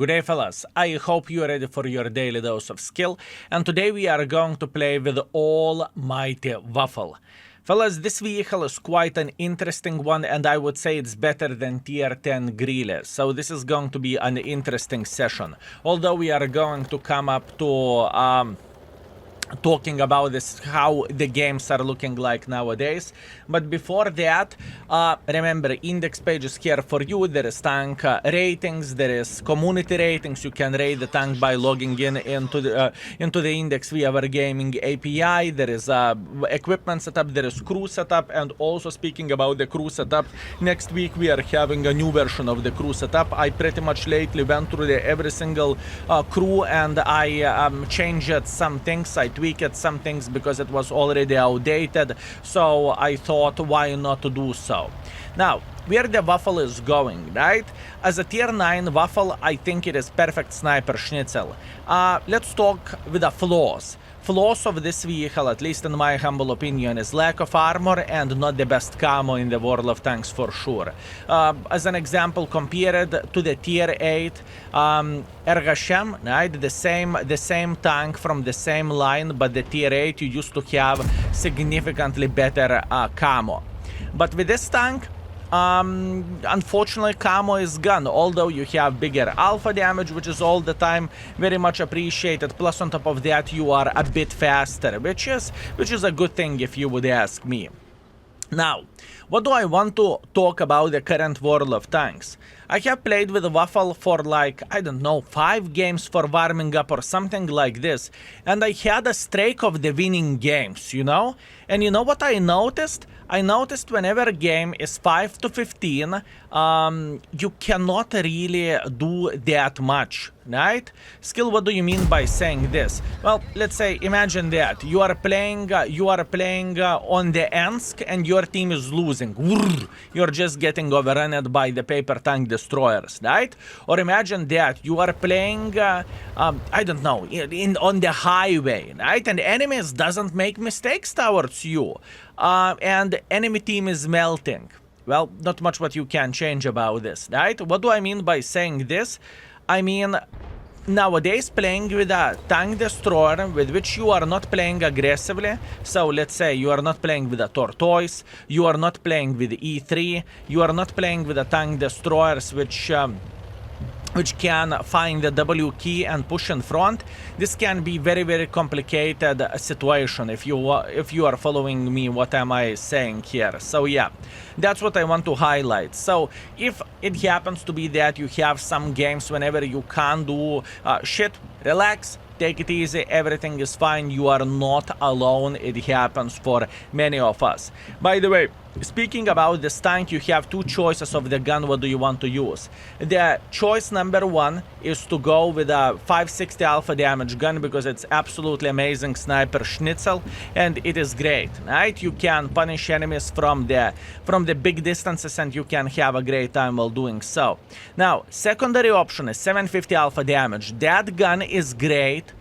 Good day, fellas. I hope you are ready for your daily dose of skill, and today we are going to play with Almighty Waffle. Fellas, this vehicle is quite an interesting one, and I would say it's better than tier 10 Greeley, so this is going to be an interesting session. Although we are going to come up to talking about this, how the games are looking like nowadays. But before that, remember, index page is here for you. There is tank ratings, there is community ratings. You can rate the tank by logging in into the index via our gaming API. There is equipment setup, there is crew setup, and also speaking about the crew setup, next week we are having a new version of the crew setup. I pretty much lately went through every single crew, and I changed some things. I tweaked some things because it was already outdated, so I thought why not to do so. Now, where the Waffle is going, right? As a tier 9 Waffle, I think it is perfect sniper schnitzel. Let's talk with the flaws. Flaws of this vehicle, at least in my humble opinion, is lack of armor and not the best camo in the World of Tanks for sure. As an example, compared to the tier 8 Ergashem, right? The same tank from the same line, but the tier 8 you used to have significantly better camo. But with this tank, unfortunately, camo is gone, although you have bigger alpha damage, which is all the time very much appreciated. Plus, on top of that, you are a bit faster, which is a good thing if you would ask me. Now, what do I want to talk about the current World of Tanks? I have played with Waffle for like, I don't know, 5 games for warming up or something like this, and I had a streak of the winning games, you know? And you know what I noticed? I noticed whenever a game is 5 to 15, you cannot really do that much, right? Skill, what do you mean by saying this? Well, let's say, imagine that you are playing on the Ensk and your team is losing. You're just getting overrun by the paper tank destroyers, right? Or imagine that you are playing, I don't know, on the highway, right? And enemies doesn't make mistakes towards you. And enemy team is melting. Well, not much what you can change about this, right? What do I mean by saying this? I mean, nowadays playing with a tank destroyer with which you are not playing aggressively. So let's say you are not playing with a tortoise, you are not playing with E3, you are not playing with a tank destroyers which can find the W key and push in front. This can be very, very complicated situation if you are following me what am I saying here. So yeah, that's what I want to highlight. So if it happens to be that you have some games whenever you can't do shit, relax, take it easy, everything is fine, you are not alone, it happens for many of us. By the way, speaking about this tank, you have 2 choices of the gun, what do you want to use. The choice number 1 is to go with a 560 alpha damage gun because it's absolutely amazing sniper schnitzel and it is great, right? You can punish enemies from the big distances and you can have a great time while doing so. Now, secondary option is 750 alpha damage. That gun is great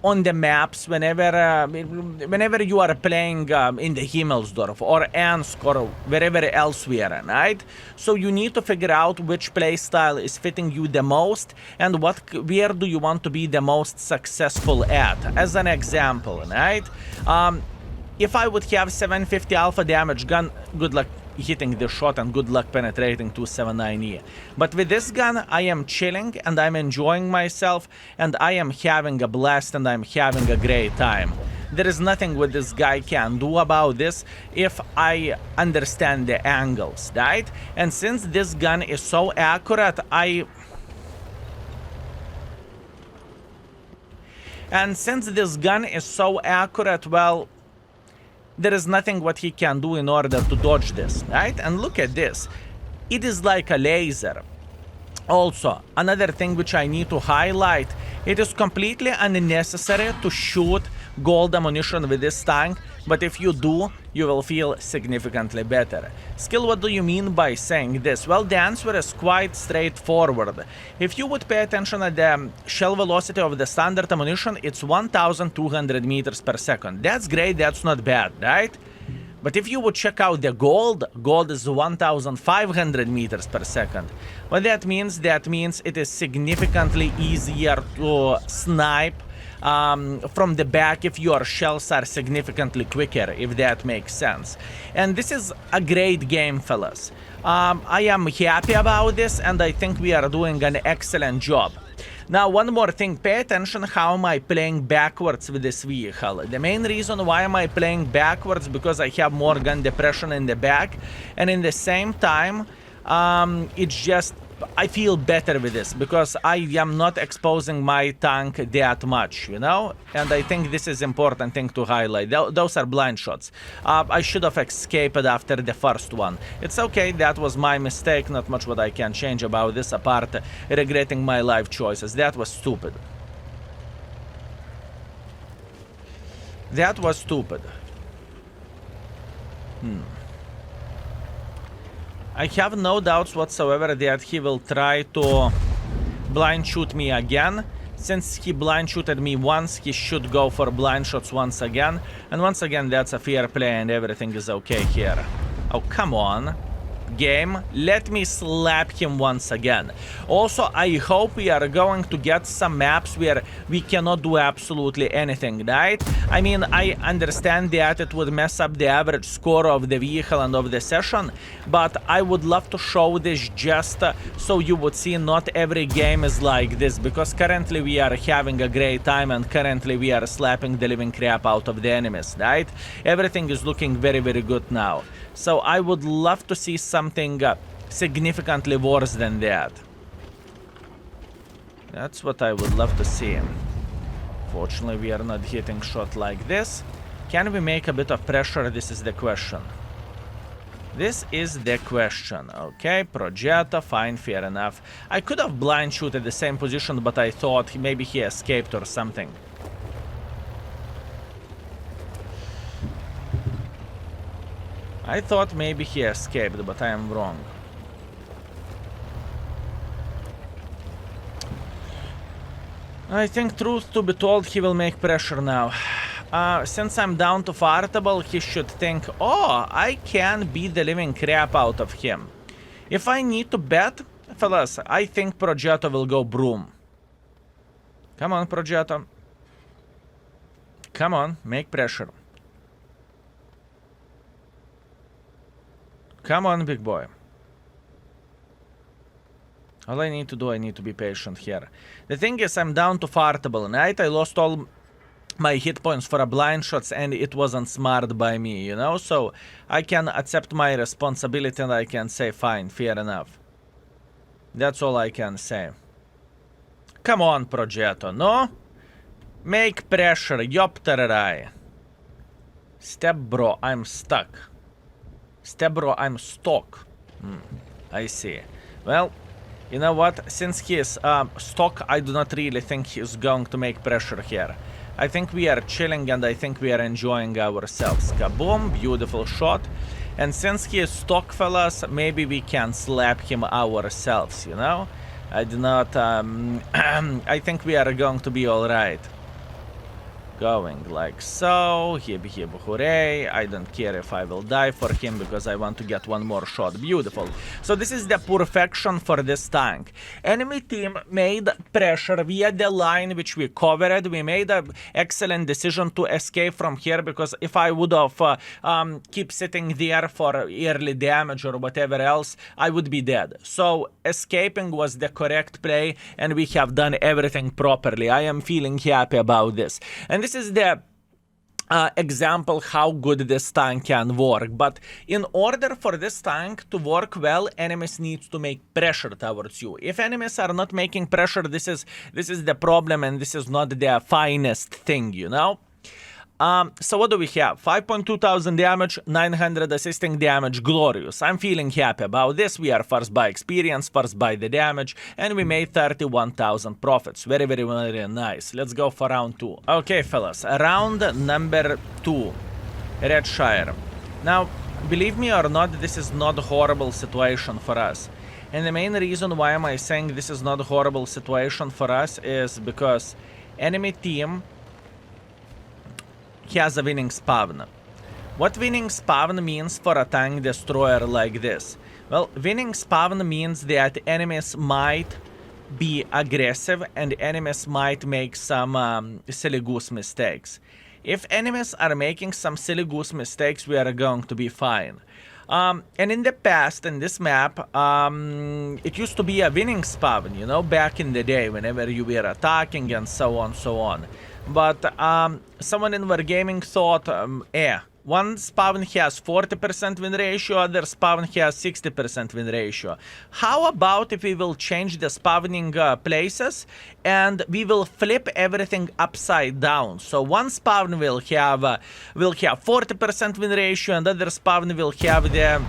on the maps whenever you are playing in the Himmelsdorf or Ensk or wherever elsewhere, right? So you need to figure out which playstyle is fitting you the most and where do you want to be the most successful at. As an example, right? If I would have 750 alpha damage gun, good luck hitting the shot and good luck penetrating 279E. But with this gun, I am chilling and I'm enjoying myself and I am having a blast and I'm having a great time. There is nothing what this guy can do about this if I understand the angles, right? And since this gun is so accurate, well, there is nothing what he can do in order to dodge this, right? And look at this. It is like a laser. Also, another thing which I need to highlight, it is completely unnecessary to shoot gold ammunition with this tank, but if you do, you will feel significantly better. Skill, what do you mean by saying this? Well, the answer is quite straightforward. If you would pay attention at the shell velocity of the standard ammunition, it's 1200 meters per second. That's great, that's not bad, right? But if you would check out the gold, gold is 1,500 meters per second. What that means it is significantly easier to snipe from the back if your shells are significantly quicker, if that makes sense. And this is a great game, fellas. I am happy about this, and I think we are doing an excellent job. Now, one more thing, pay attention how am I playing backwards with this vehicle. The main reason why am I playing backwards, because I have more gun depression in the back, and in the same time, it's just, I feel better with this, because I am not exposing my tank that much, you know? And I think this is important thing to highlight. Those are blind shots. I should have escaped after the first one. It's okay, that was my mistake, not much what I can change about this, apart regretting my life choices. That was stupid. That was stupid. I have no doubts whatsoever that he will try to blind shoot me again. Since he blind shooted me once, he should go for blind shots once again. And once again, that's a fair play and everything is okay here. Oh, come on. Game, let me slap him once again. Also, I hope we are going to get some maps where we cannot do absolutely anything, right? I mean, I understand that it would mess up the average score of the vehicle and of the session, but I would love to show this just so you would see not every game is like this, because currently we are having a great time and currently we are slapping the living crap out of the enemies, right? Everything is looking very, very good now. So I would love to see something significantly worse than that. That's what I would love to see. Fortunately, we are not hitting shot like this. Can we make a bit of pressure? This is the question. This is the question. Okay, Progetto, fine, fair enough. I could have blind shoot at the same position, but I thought maybe he escaped or something. I thought maybe he escaped, but I am wrong. I think, truth to be told, he will make pressure now. Since I'm down to fartable, he should think, oh, I can beat the living crap out of him. If I need to bet, fellas, I think Progetto will go broom. Come on, Progetto. Come on, make pressure. Come on, big boy. All I need to do, I need to be patient here. The thing is, I'm down to fartable, right? I lost all my hit points for a blind shots and it wasn't smart by me, you know? So I can accept my responsibility and I can say, fine, fair enough. That's all I can say. Come on, Progetto, no? Make pressure, yopterai. Step bro, I'm stuck. Step bro, I'm stuck. I see. Well, you know what? Since he is stuck, I do not really think he's going to make pressure here. I think we are chilling and I think we are enjoying ourselves. Kaboom, beautiful shot. And since he is stuck, fellas, maybe we can slap him ourselves, you know? I do not... I think we are going to be alright. Going like so, hip hip hooray. I don't care if I will die for him because I want to get one more shot. Beautiful. So this is the perfection for this tank. Enemy team made pressure via the line which we covered. We made an excellent decision to escape from here, because if I would have keep sitting there for early damage or whatever else, I would be dead. So escaping was the correct play and we have done everything properly. I am feeling happy about this. And this is the example how good this tank can work. But in order for this tank to work well, enemies need to make pressure towards you. If enemies are not making pressure, this is the problem, and this is not the finest thing, you know? So what do we have? 5,200 damage, 900 assisting damage, glorious. I'm feeling happy about this. We are first by experience, first by the damage, and we made 31,000 profits. Very, very, very nice. Let's go for round 2. Okay, fellas, round number 2, Redshire. Now, believe me or not, this is not a horrible situation for us. And the main reason why am I saying this is not a horrible situation for us is because enemy team has a winning spawn. What winning spawn means for a tank destroyer like this? Well, winning spawn means that enemies might be aggressive and enemies might make some silly goose mistakes. If enemies are making some silly goose mistakes, we are going to be fine. And in the past, in this map, it used to be a winning spawn, you know, back in the day, whenever you were attacking and so on, so on. But someone in Wargaming thought, one spawn has 40% win ratio, other spawn has 60% win ratio. How about if we will change the spawning places and we will flip everything upside down? So one spawn will have 40% win ratio and other spawn will have the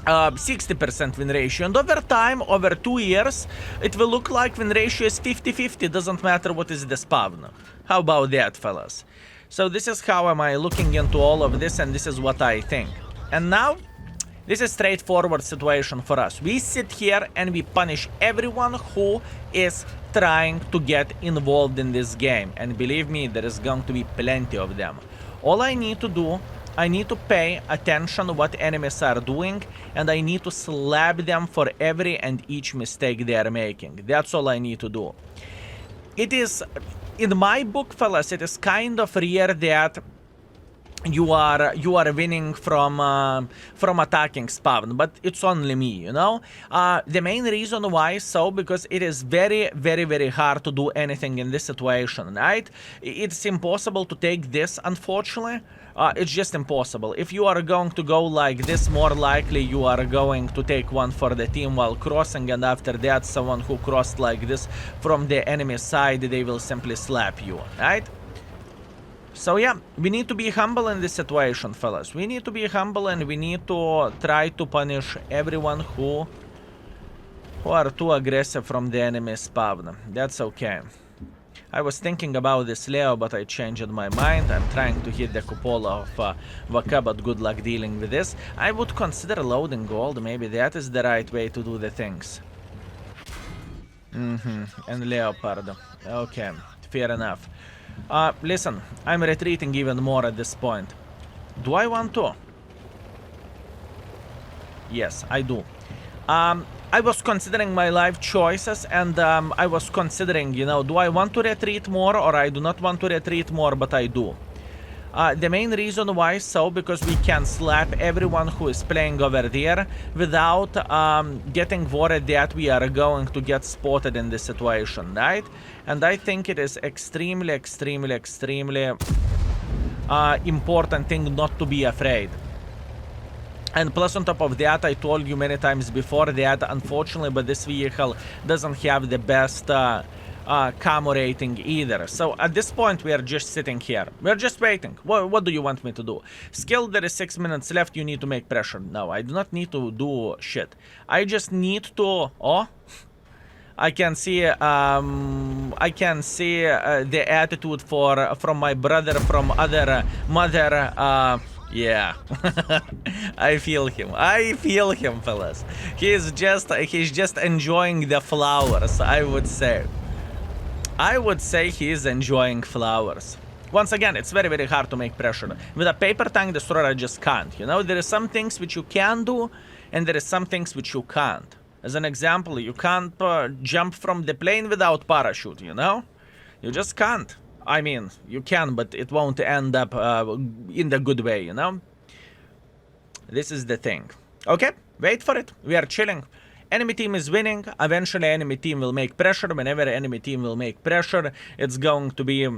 60% win ratio, and over time, over 2 years, it will look like win ratio is 50-50, doesn't matter what is the spawn. How about that, fellas? So this is how am I looking into all of this, and this is what I think. And now, this is straightforward situation for us. We sit here and we punish everyone who is trying to get involved in this game. And believe me, there is going to be plenty of them. All I need to do, I need to pay attention to what enemies are doing, and I need to slap them for every and each mistake they are making. That's all I need to do. It is, in my book, fellas, it is kind of rare that you are winning from attacking spawn, but it's only me, you know. The main reason why so, because it is very, very, very hard to do anything in this situation, right? It's impossible to take this, unfortunately. It's just impossible. If you are going to go like this, more likely you are going to take one for the team while crossing, and after that, someone who crossed like this from the enemy side, they will simply slap you, right? So yeah, we need to be humble in this situation, fellas. We need to be humble and we need to try to punish everyone who are too aggressive from the enemy spawn. That's okay. I was thinking about this Leo, but I changed my mind. I'm trying to hit the cupola of Vaka, but good luck dealing with this. I would consider loading gold. Maybe that is the right way to do the things. And Leopard. Okay, fair enough. Listen, I'm retreating even more at this point. Do I want to? Yes, I do. I was considering my life choices, and I was considering, you know, do I want to retreat more or I do not want to retreat more, but I do. The main reason why so, because we can slap everyone who is playing over there without getting worried that we are going to get spotted in this situation, right? And I think it is extremely, extremely, extremely important thing not to be afraid. And plus on top of that, I told you many times before that, unfortunately, but this vehicle doesn't have the best camo rating either. So at this point, we are just sitting here. We're just waiting. What do you want me to do? Skill, there is 6 minutes left. You need to make pressure. No, I do not need to do shit. I just need to... Oh... I can see the attitude from my brother from other mother. Yeah, I feel him. I feel him, fellas. He's just enjoying the flowers. I would say he's enjoying flowers. Once again, it's very, very hard to make pressure. With a paper tank destroyer, I just can't. You know, there are some things which you can do, and there are some things which you can't. As an example, you can't jump from the plane without parachute, you know? You just can't. I mean, you can, but it won't end up in the good way, you know? This is the thing. Okay, wait for it. We are chilling. Enemy team is winning. Eventually, enemy team will make pressure. Whenever enemy team will make pressure, it's going to be...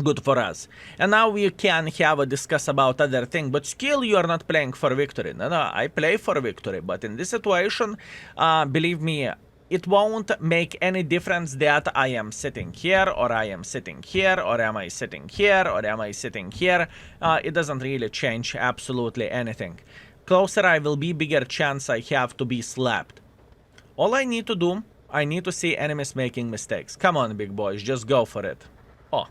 good for us. And now we can have a discuss about other thing, but still you are not playing for victory. No, I play for victory, but in this situation, believe me, it won't make any difference that I am sitting here, or I am sitting here, or am I sitting here, or am I sitting here. It doesn't really change absolutely anything. Closer I will be, bigger chance I have to be slapped. All I need to do, I need to see enemies making mistakes. Come on, big boys, just go for it. Oh.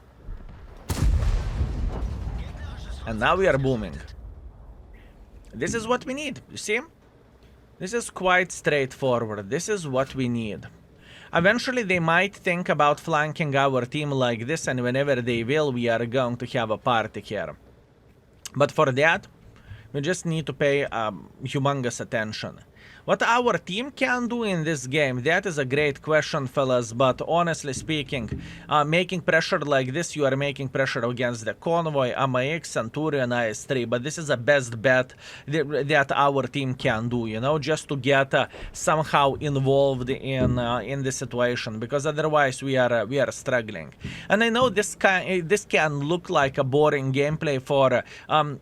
And now we are booming. This is what we need, you see? This is quite straightforward. This is what we need. Eventually they might think about flanking our team like this, and whenever they will, we are going to have a party here. But for that, we just need to pay humongous attention. What our team can do in this game, that is a great question, fellas, but honestly speaking, making pressure like this, you are making pressure against the Convoy, AMX, Centurion, IS-3, but this is the best bet that our team can do, you know, just to get somehow involved in this situation, because otherwise we are struggling. And I know this can look like a boring gameplay for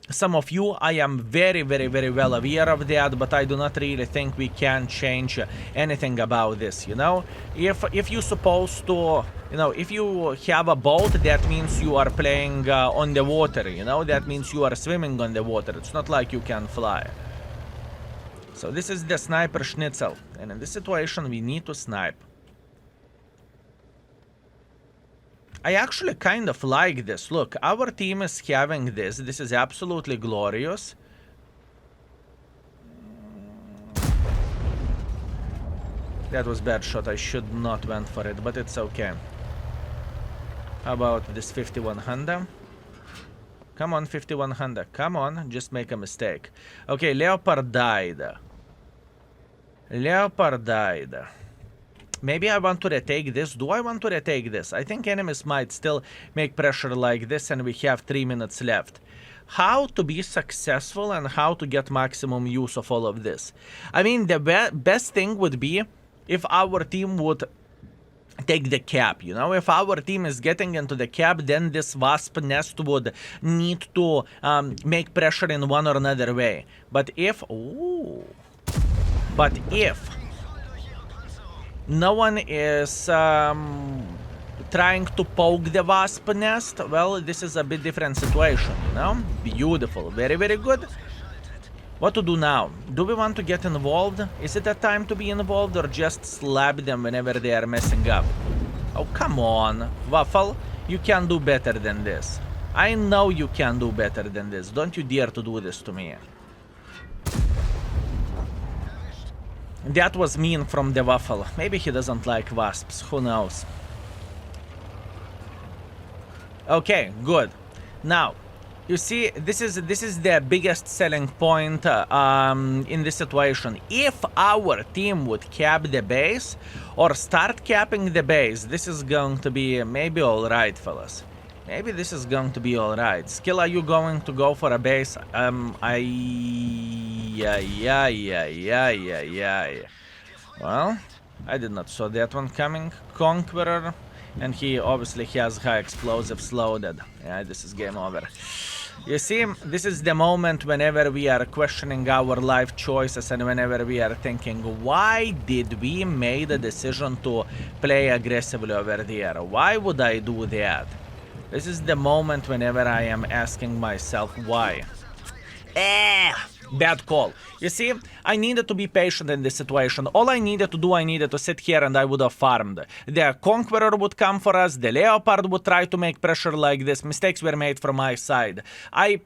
some of you. I am very, very, very well aware of that, but I do not really think we can change anything about this, you know. If you're supposed to, you know, if you have a boat, that means you are playing on the water, you know, that means you are swimming on the water. It's not like you can fly. So this is the sniper schnitzel, and in this situation we need to snipe. I actually kind of like this. Look, our team is having this. This is absolutely glorious. That was bad shot. I should not went for it, but it's okay. How about this 51 Honda? Come on, 51 Honda. Come on, just make a mistake. Okay, Leopard died. Leopard died. Maybe I want to retake this. Do I want to retake this? I think enemies might still make pressure like this, and we have 3 minutes left. How to be successful and how to get maximum use of all of this. I mean, the best thing would be if our team would take the cap, you know. If our team is getting into the cap, then this wasp nest would need to make pressure in one or another way. But if no one is trying to poke the wasp nest, well, this is a bit different situation, you know. Beautiful, very, very good. What to do now? Do we want to get involved? Is it a time to be involved, or just slap them whenever they are messing up? Oh, come on, Waffle. You can do better than this. I know you can do better than this. Don't you dare to do this to me. That was mean from the Waffle. Maybe he doesn't like wasps. Who knows? Okay, good. Now, you see, this is the biggest selling point in this situation. If our team would cap the base or start capping the base, this is going to be maybe alright, fellas. Maybe this is going to be alright. Skill, are you going to go for a base? Well, I did not saw that one coming. Conqueror. And he obviously has high explosives loaded. Yeah, this is game over. You see, this is the moment whenever we are questioning our life choices and whenever we are thinking, why did we make the decision to play aggressively over there? Why would I do that? This is the moment whenever I am asking myself, why? Bad call. You see, I needed to be patient in this situation. All I needed to do, I needed to sit here and I would have farmed. The Conqueror would come for us, the Leopard would try to make pressure like this. Mistakes were made from my side. I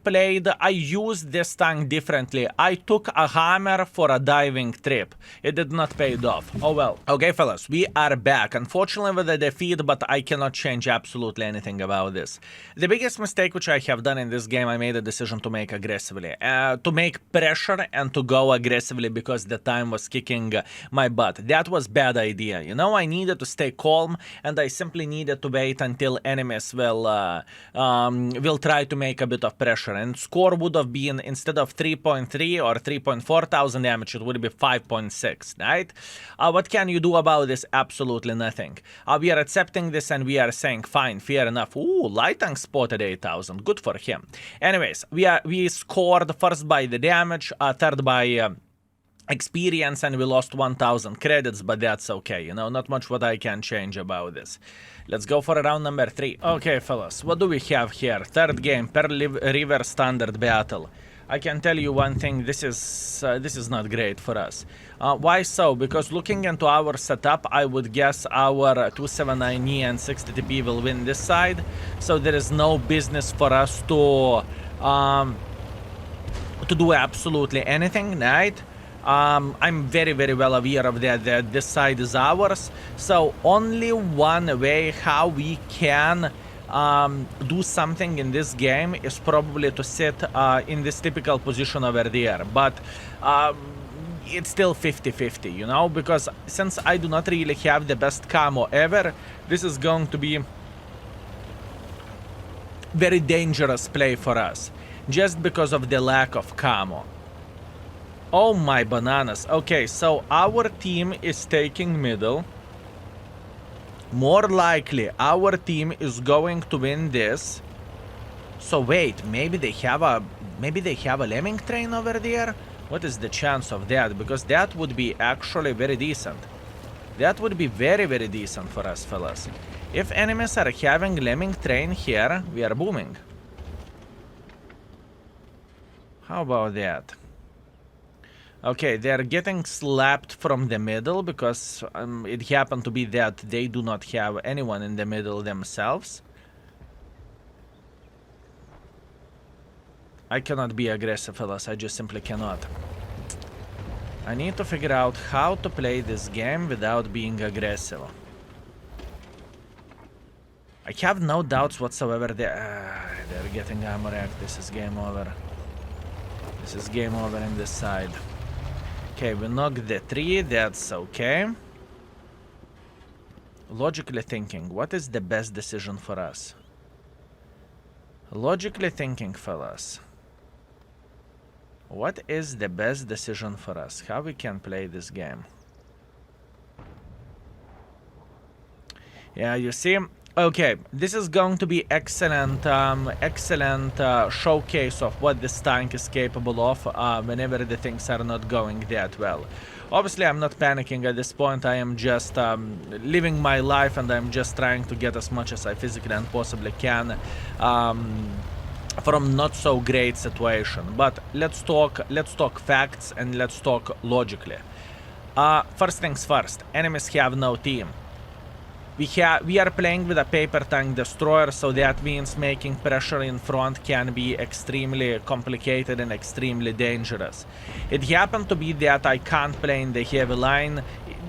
used this tank differently. I took a hammer for a diving trip. It did not pay off. Oh well. Okay, fellas, we are back. Unfortunately with a defeat, but I cannot change absolutely anything about this. The biggest mistake which I have done in this game, I made a decision to make aggressively. To make pressure and to go aggressively because the time was kicking my butt. That was bad idea. You know, I needed to stay calm and I simply needed to wait until enemies will try to make a bit of pressure. And score would have been, instead of 3.3 or 3.4 thousand damage, it would be 5.6, right? What can you do about this? Absolutely nothing. We are accepting this and we are saying, fine, fair enough. Ooh, light tank spotted 8,000. Good for him. Anyways, we scored first by the damage, third by experience, and we lost 1,000 credits, but that's okay, you know, not much what I can change about this. Let's go for round number 3. Okay, fellas, what do we have here? Third game, Pearl River Standard Battle. I can tell you one thing, this is not great for us. Why so? Because looking into our setup, I would guess our 279E and 60TP will win this side, so there is no business for us to do absolutely anything, right? I'm very, very well aware of that this side is ours, so only one way how we can do something in this game is probably to sit in this typical position over there. But it's still 50-50, you know, because since I do not really have the best camo ever, this is going to be very dangerous play for us, just because of the lack of camo. Oh my bananas. Okay, so our team is taking middle. More likely, our team is going to win this. So wait, maybe they have a lemming train over there? What is the chance of that? Because that would be actually very decent. That would be very, very decent for us, fellas. If enemies are having lemming train here, we are booming. How about that? Okay, they are getting slapped from the middle because it happened to be that they do not have anyone in the middle themselves. I cannot be aggressive, fellas. I just simply cannot. I need to figure out how to play this game without being aggressive. I have no doubts whatsoever. They're getting ammo racked. This is game over. This is game over in this side. Okay, we knocked the tree. That's okay. Logically thinking, what is the best decision for us? Logically thinking, fellas. What is the best decision for us? How we can play this game? Yeah, you see? Okay, this is going to be excellent showcase of what this tank is capable of whenever the things are not going that well. Obviously, I'm not panicking at this point. I am just living my life, and I'm just trying to get as much as I physically and possibly can from not so great situation. But let's talk facts and let's talk logically. First things first, enemies have no team. We are playing with a paper tank destroyer, so that means making pressure in front can be extremely complicated and extremely dangerous. It happened to be that I can't play in the heavy line.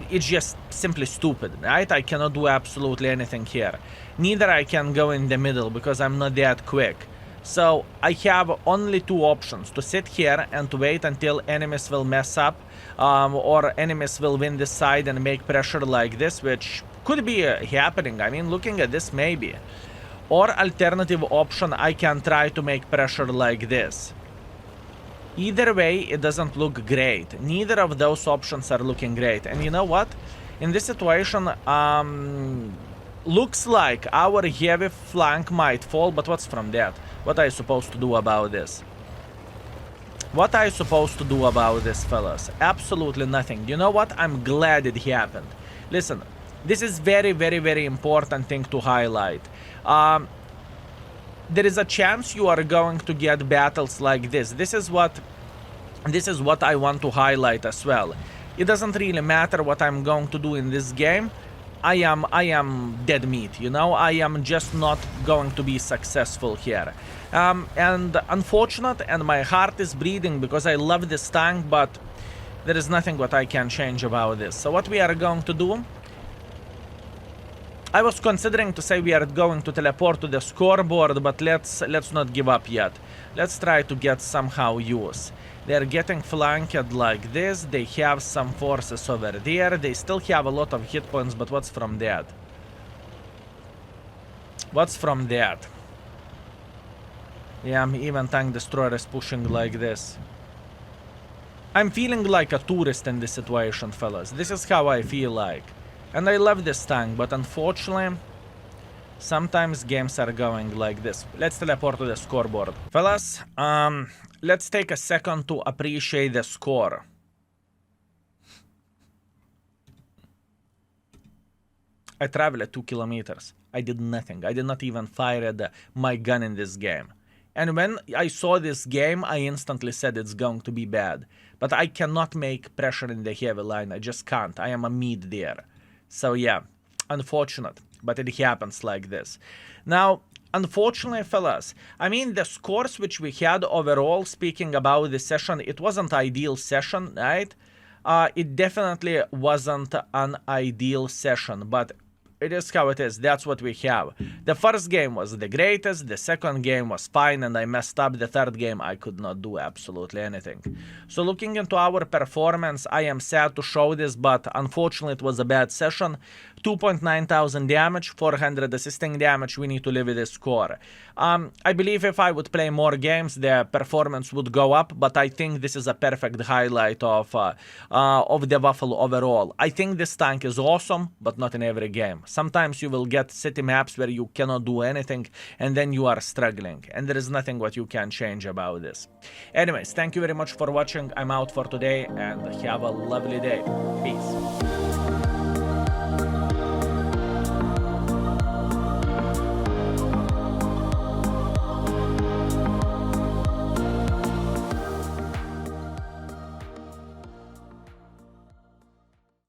It's just simply stupid, right? I cannot do absolutely anything here. Neither I can go in the middle because I'm not that quick. So I have only two options: to sit here and to wait until enemies will mess up, or enemies will win this side and make pressure like this, which could be happening. I mean, looking at this, maybe. Or alternative option, I can try to make pressure like this. Either way, it doesn't look great. Neither of those options are looking great. And you know what? In this situation, looks like our heavy flank might fall, but what's from that? What are you supposed to do about this? What are you supposed to do about this, fellas? Absolutely nothing. You know what? I'm glad it happened. Listen, this is very, very, very important thing to highlight. There is a chance you are going to get battles like this. This is what I want to highlight as well. It doesn't really matter what I'm going to do in this game. I am dead meat, you know. I am just not going to be successful here. And unfortunate, and my heart is bleeding because I love this tank, but there is nothing what I can change about this. So what we are going to do, I was considering to say we are going to teleport to the scoreboard, but let's not give up yet. Let's try to get somehow use. They're getting flanked like this. They have some forces over there. They still have a lot of hit points, but what's from that? What's from that? Yeah, even tank destroyer is pushing like this. I'm feeling like a tourist in this situation, fellas. This is how I feel like. And I love this tank, but unfortunately, sometimes games are going like this. Let's teleport to the scoreboard. Fellas, let's take a second to appreciate the score. I traveled 2 kilometers. I did nothing. I did not even fire my gun in this game. And when I saw this game, I instantly said it's going to be bad. But I cannot make pressure in the heavy line. I just can't. I am a mid there. So yeah, unfortunate. But it happens like this. Now, unfortunately, fellas, I mean, the scores which we had overall, speaking about the session, it wasn't an ideal session, right? It definitely wasn't an ideal session. But it is how it is. That's what we have. The first game was the greatest, the second game was fine, and I messed up. The third game, I could not do absolutely anything. So looking into our performance, I am sad to show this, but unfortunately it was a bad session. 2.9 thousand damage, 400 assisting damage. We need to live with this score. I believe if I would play more games, the performance would go up, but I think this is a perfect highlight of the Waffle overall. I think this tank is awesome, but not in every game. Sometimes you will get city maps where you cannot do anything, and then you are struggling, and there is nothing what you can change about this. Anyways, thank you very much for watching. I'm out for today, and have a lovely day. Peace.